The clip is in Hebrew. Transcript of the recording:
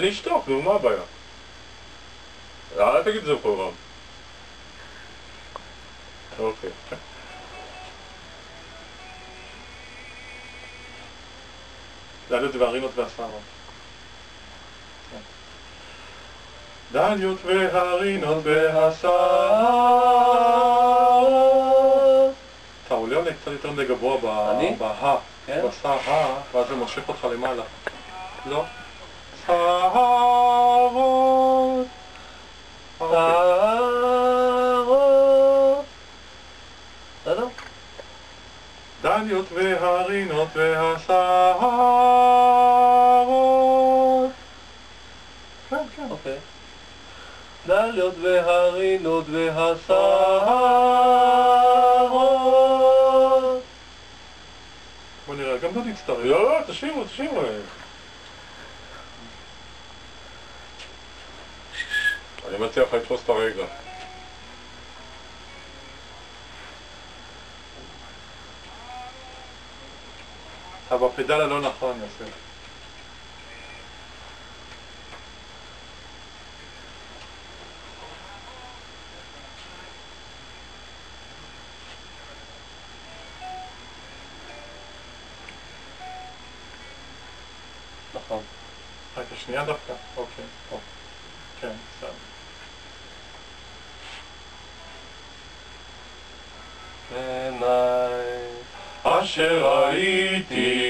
אני אשתוק, נו, מה הבעיה? אל תגיד את זה פה רם. אוקיי. דליות והרינות והסערות. דליות והרינות והסערות. אתה עולה עולה קצת יותר גבוה בהה. כן? בסע הה, ואז זה מושך אותך למעלה. לא? סערות. סערות. בסדר? דליות והרינות והסערות. כן, כן. אוקיי. דליות והרינות והסערות. בוא נראה, גם לא נצטרף. לא, תשאירו. אני מציע לך לתפוס את הרגע. אבל בפדל הלא נכון יעשה. נכון. רגע, שנייה דווקא. אוקיי. כן, בסדר. עיניי אשר ראיתי